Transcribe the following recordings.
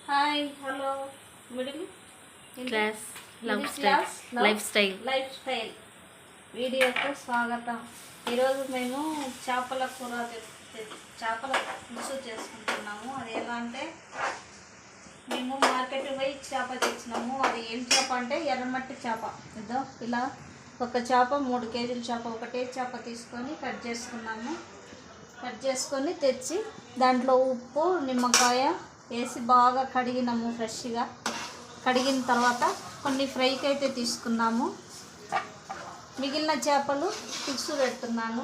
Hi hello middle class life style వీడియోకు స్వాగతం. ఈరోజు మేము చేపల కూర చేపల పులుసు చేసుకుంటున్నాము. అది ఎలా అంటే మేము మార్కెట్కి పోయి చేప తెచ్చినాము. అది ఏం చేప అంటే ఎర్రమట్టి చేప. ఇదో ఇలా ఒక చేప 3 కేజీల చేప ఒకటే చేప తీసుకొని కట్ చేసుకొని తెచ్చి దాంట్లో ఉప్పు నిమ్మకాయ వేసి బాగా కడిగినాము. ఫ్రెష్గా కడిగిన తర్వాత కొన్ని ఫ్రైకి అయితే తీసుకున్నాము. మిగిలిన చేపలు పులుసు పెడుతున్నాను.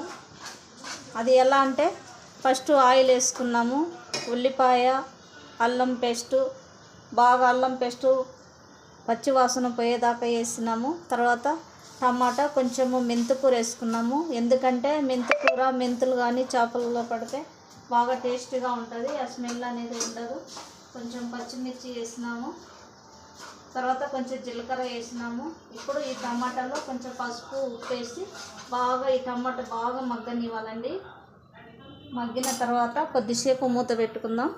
అది ఎలా అంటే ఫస్ట్ ఆయిల్ వేసుకున్నాము. ఉల్లిపాయ అల్లం పేస్టు బాగా అల్లం పేస్టు పచ్చివాసన పోయేదాకా వేసినాము. తర్వాత టమాటా కొంచెము మెంతికూర వేసుకున్నాము. ఎందుకంటే మెంతులు కానీ చేపలలో పడితే బాగా టేస్టీగా ఉంటుంది, ఆ స్మెల్ అనేది ఉండదు. కొంచెం పచ్చిమిర్చి వేసినాము. తర్వాత కొంచెం జీలకర్ర వేసినాము. ఇప్పుడు ఈ టమాటాలో కొంచెం పసుపు ఉప్పు వేసి బాగా ఈ టమాటా బాగా మగ్గనివ్వాలండి. మగ్గిన తర్వాత కొద్దిసేపు మూత పెట్టుకుందాం.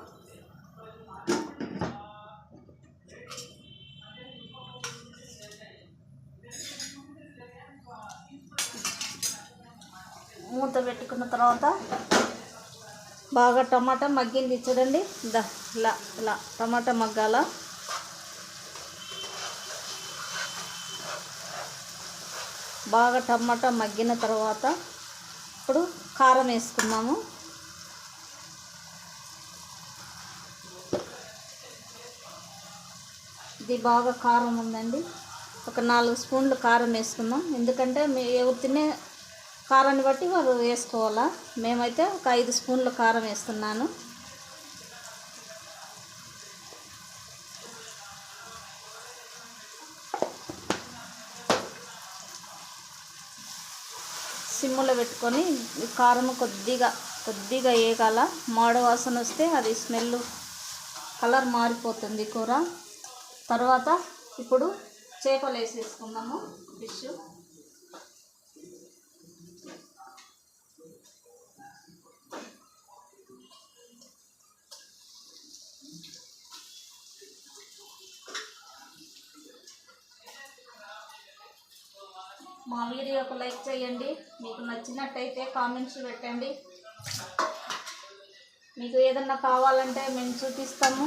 మూత పెట్టుకున్న తర్వాత బాగా టమాటా మగ్గింది చూడండి. ఇలా టమాటా మగ్గాల. బాగా టమాటా మగ్గిన తర్వాత ఇప్పుడు కారం వేసుకున్నాము. ఇది బాగా కారం ఉందండి. ఒక 4 స్పూన్లు కారం వేసుకుందాం. ఎందుకంటే ఎవరు తినే కారాన్ని బట్టి వారు వేసుకోవాలా. మేమైతే ఒక 5 స్పూన్లు కారం వేస్తున్నాను. సిమ్ములో పెట్టుకొని కారం కొద్దిగా వేగాల. మాడ వాసన వస్తే అది స్మెల్ కలర్ మారిపోతుంది కూర. తర్వాత ఇప్పుడు చేపలు వేసేసుకుందాము. ఫిష్ మా వీడియోకు లైక్ చేయండి. మీకు నచ్చినట్టయితే కామెంట్స్ పెట్టండి. మీకు ఏదన్నా కావాలంటే మేము చూపిస్తాము.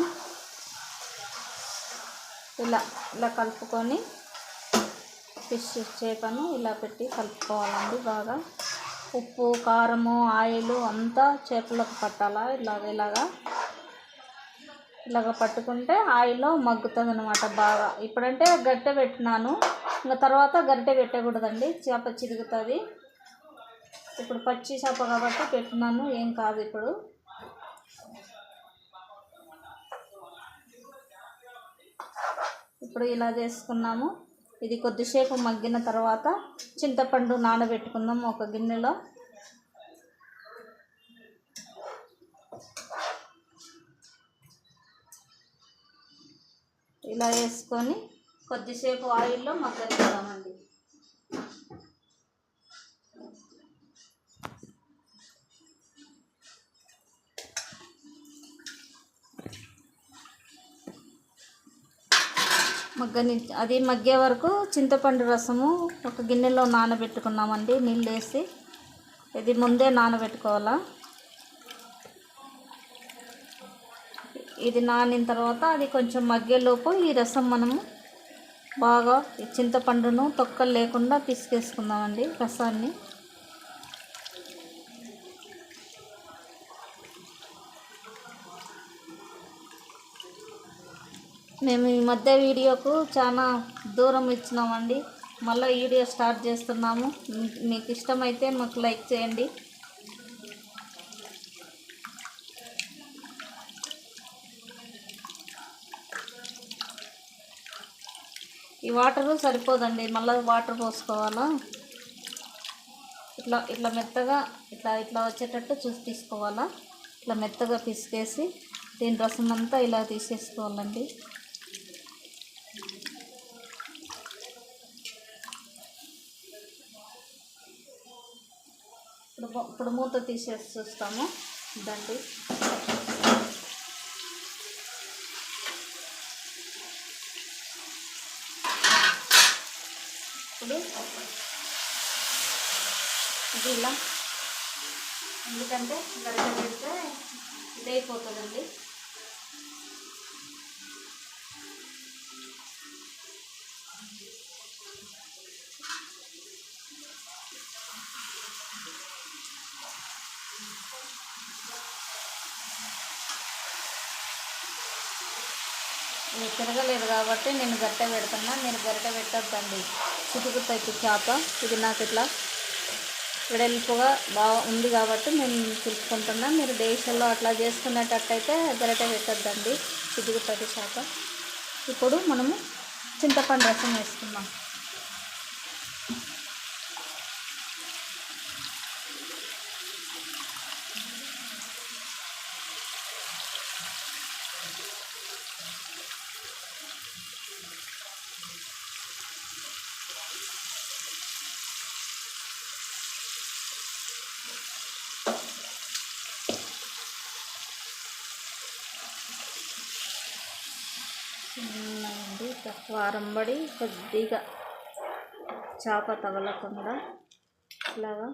ఇలా కలుపుకొని ఫిష్ చేపను ఇలా పెట్టి కలుపుకోవాలండి. బాగా ఉప్పు కారము ఆయిల్ అంతా చేపలకు పట్టాలా. ఇలాగ పట్టుకుంటే ఆయిల్లో మగ్గుతుంది అన్నమాట బాగా. ఇప్పుడంటే గరిటె పెట్టినాను, ఇంకా తర్వాత గరిటె పెట్టకూడదండి, చేప చిరుగుతుంది. ఇప్పుడు పచ్చి చేప కాబట్టి పెట్టినాను, ఏం కాదు. ఇప్పుడు ఇలా చేసుకున్నాము. ఇది కొద్దిసేపు మగ్గిన తర్వాత చింతపండు నానబెట్టుకుందాం ఒక గిన్నెలో. ఇలా వేసుకొని కొద్దిసేపు ఆయిల్లో మగ్గనిద్దామండి. అది మగ్గే వరకు చింతపండు రసము ఒక గిన్నెలో నానబెట్టుకున్నామండి. నీళ్ళు వేసి ఇది ముందే నానబెట్టుకోవాలా. ఇది నానిన తర్వాత అది కొంచెం మగ్గేలోపు ఈ రసం మనము బాగా చింతపండును తొక్కలు లేకుండా పిసికేసుకుందామండి రసాన్ని. మేము ఈ మధ్య వీడియోకు చాలా దూరం ఇచ్చినామండి. మళ్ళీ వీడియో స్టార్ట్ చేస్తున్నాము. మీకు ఇష్టమైతే మాకు లైక్ చేయండి. ఈ వాటరు సరిపోదండి, మళ్ళీ వాటర్ పోసుకోవాలా. ఇట్లా మెత్తగా ఇట్లా వచ్చేటట్టు చూసి తీసుకోవాలా. ఇట్లా మెత్తగా పిసికేసి దీని రసం అంతా ఇలా తీసేసుకోవాలండి. ఇప్పుడు మూత తీసేసి చూస్తాము. ఇదండి ఇప్పుడు ఇది ఇలా, ఎందుకంటే గరిటె పెడితే ఇదైపోతుందండి. ఇది తిరగలేదు కాబట్టి నేను గరిటె పెడుతున్నా. మీరు గరిటె పెట్టద్దండి, చిటుకుతుంది చేప. ఇది నాకు ఇట్లా వెడల్పుగా బాగా ఉంది కాబట్టి నేను తిప్పుకుంటున్నా. మీరు డేషల్లో అట్లా చేసుకునేటట్టయితే గరిటె పెట్టద్దండి, చిటుకుతుంది చేప. ఇప్పుడు మనము చింతపండు రసం వేసుకుందాం. చిన్నది వారంబడి కొద్దిగా చేప తగలకుండా ఇలాగా.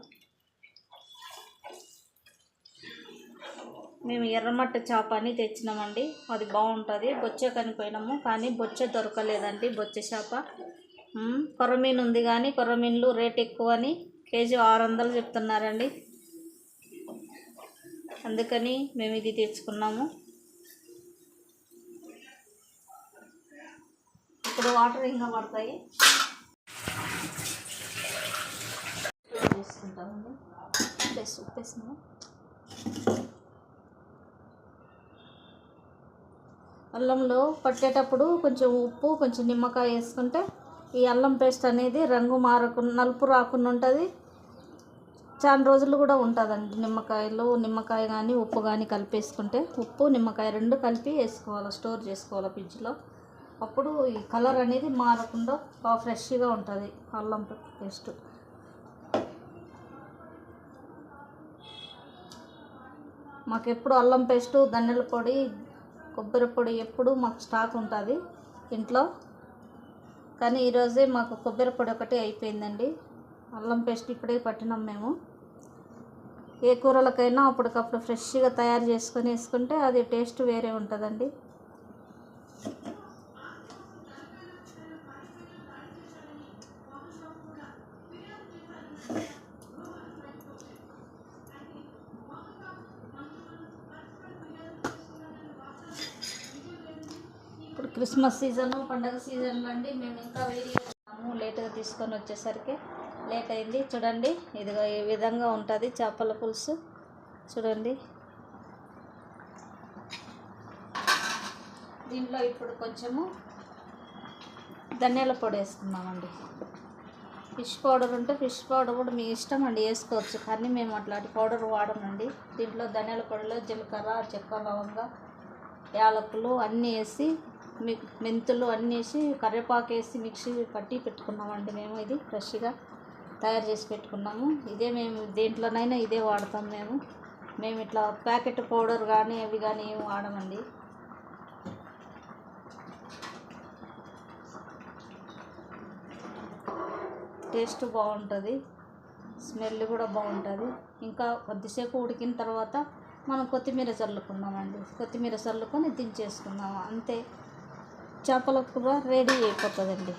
మేము ఎర్రమట్టి చేప అని తెచ్చినామండి, అది బాగుంటుంది. బొచ్చ కనిపోయినాము కానీ బొచ్చ దొరకలేదండి, బొచ్చ చేప. కొర్రమీను ఉంది కానీ కొర్రమీన్లు రేట్ ఎక్కువ అని కేజీ 600 చెప్తున్నారండి. అందుకని మేము ఇది తెచ్చుకున్నాము. ఇప్పుడు వాటర్ ఇంకా పడతాయి, వేసుకుంటామండి. ఉప్పేసినాము. అల్లంలో పట్టేటప్పుడు కొంచెం ఉప్పు, కొంచెం నిమ్మకాయ వేసుకుంటే ఈ అల్లం పేస్ట్ అనేది రంగు మారకుండా, నలుపు రాకుండా ఉంటుంది. చాలా రోజులు కూడా ఉంటుందండి. నిమ్మకాయ కానీ ఉప్పు కానీ కలిపేసుకుంటే, ఉప్పు నిమ్మకాయ 2 కలిపి వేసుకోవాలి, స్టోర్ చేసుకోవాలి ఫ్రిడ్జ్లో. అప్పుడు ఈ కలర్ అనేది మారకుండా బాగా ఫ్రెష్గా ఉంటుంది అల్లం పేస్ట్. మాకు ఎప్పుడు అల్లం పేస్టు, ధనియాల పొడి, కొబ్బరి పొడి ఎప్పుడు మాకు స్టాక్ ఉంటుంది ఇంట్లో. కానీ ఈరోజే మాకు కొబ్బరి పొడి ఒకటి అయిపోయిందండి. అల్లం పేస్ట్ ఇప్పుడే పట్టినాం మేము. ఏ కూరలకైనా అప్పటికప్పుడు ఫ్రెష్గా తయారు చేసుకొని వేసుకుంటే అది టేస్ట్ వేరే ఉంటుందండి. ఇప్పుడు క్రిస్మస్ సీజను, పండగ సీజన్లో అండి మేము ఇంకా వీడియో లేట్గా తీసుకొని వచ్చేసరికి లేట్ అయింది. చూడండి, ఇదిగో ఈ విధంగా ఉంటుంది చేపల పులుసు. చూడండి, దీంట్లో ఇప్పుడు కొంచెము ధనియాల పొడి వేసుకున్నామండి. ఫిష్ పౌడర్ ఉంటే ఫిష్ పౌడర్ కూడా మీ ఇష్టం అండి, వేసుకోవచ్చు. కానీ మేము అట్లాంటి పౌడర్ వాడమండి. దీంట్లో ధనియాల పొడిలో జీలకర్ర, చెక్క, లవంగ, యాలకులు అన్నీ వేసి, మెంతులు అన్నీ వేసి, కరివేపాకు వేసి మిక్సీ పట్టి పెట్టుకున్నామండి. మేము ఇది ఫ్రెష్గా తయారు చేసి పెట్టుకున్నాము. ఇదే మేము దేంట్లోనైనా ఇదే వాడతాం. మేము ఇట్లా ప్యాకెట్ పౌడర్ కానీ అవి కానీ ఏమి వాడమండి. టేస్ట్ బాగుంటుంది, స్మెల్ కూడా బాగుంటుంది. ఇంకా కొద్దిసేపు ఉడికిన తర్వాత మనం కొత్తిమీర చల్లుకున్నామండి. కొత్తిమీర చల్లుకొని దించేసుకున్నాము, అంతే. చేపల కూర రెడీ అయిపోతుందండి.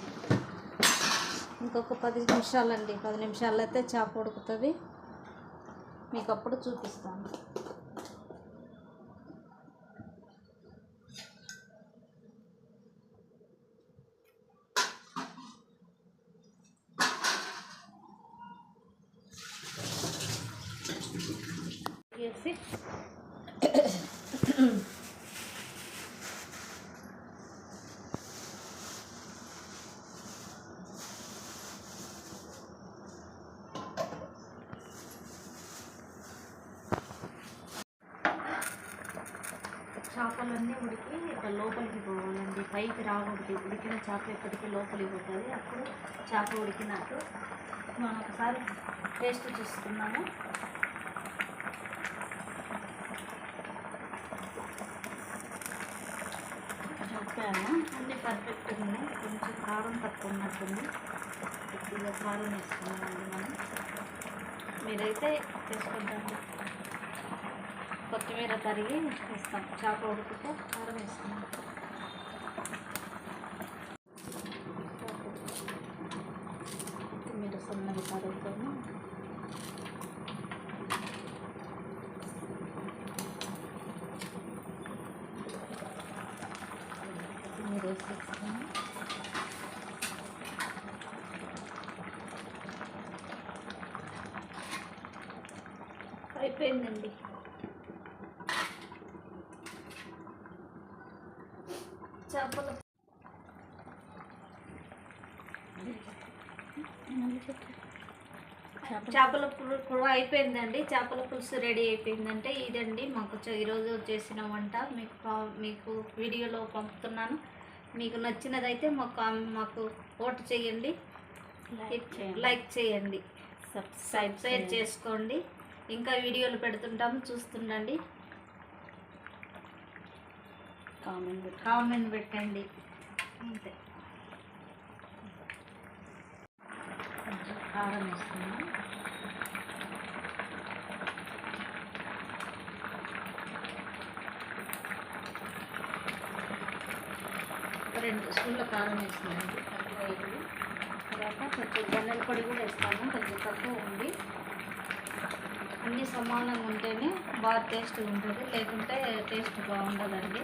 ఇంకొక 10 నిమిషాలండి, 10 నిమిషాల్లో అయితే చేప ఉడుకుతుంది. మీకు అప్పుడు చూపిస్తాను. వేసి చేపలన్నీ ఉడికి ఇట్లా లోపలికి పోవాలండి, పైకి రాకూడదు. ఉడికిన చేప ఎప్పటికీ లోపలికి పోతుంది, అప్పుడు చేప ఉడికినట్టు. మనం ఒకసారి టేస్ట్ చూసుకున్నాము. చెప్పాను అన్నీ పర్ఫెక్ట్గా ఉన్నాయి, కొంచెం కారం తక్కువ ఉన్నట్టుంది. కొద్దిగా కారం వేసుకున్నామండి మనం. మీరైతే వేసుకుంటారు. కొత్తిమీర తరిగి వేస్తాం. చేప ఉడికితే కారం వేసుకున్నాం. కొత్తిమీర సన్నగా తరుగుతాము. కొత్తిమీర వేసేస్తాము. అయిపోయిందండి. చేపల కూర అయిపోయిందండి. చేపల పులుసు రెడీ అయిపోయిందంటే ఇదండి మాకు ఈరోజు చేసిన వంట. మీకు వీడియోలో పంపుతున్నాను. మీకు నచ్చినదైతే మాకు ఓటు చేయండి, లైక్ చేయండి, సబ్స్క్రైబ్ చేసుకోండి. ఇంకా వీడియోలు పెడుతుంటాము, చూస్తుండండి. కామెంట్ పెట్టండి. అంతే. కారం వేస్తున్నాం. ఒక 2 స్పూన్ల కారం వేస్తున్నామండి. తర్వాత కొంచెం ధనియాల పొడి కూడా వేస్తాము. కొంచెం తక్కువ ఉంది. అన్నీ సమానంగా ఉంటేనే బాగా టేస్ట్గా ఉంటుంది, లేకుంటే టేస్ట్ బాగుండదండి.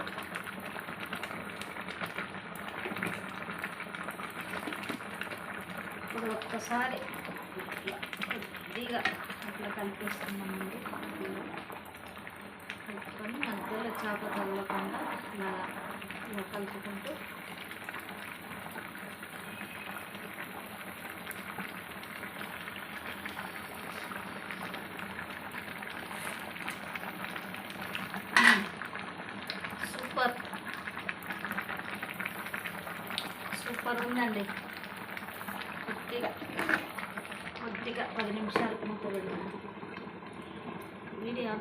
ఇప్పుడు ఒక్కసారి కొద్దిగా అట్లా కలిపేస్తున్నామండి. కలుపుకొని మధ్యలో చేప తగలకుండా ఇలా కలుపుకుంటూ సూపర్ ఉందండి. కొద్దిగా 10 నిమిషాలు మూత పెడతాను. వీడియో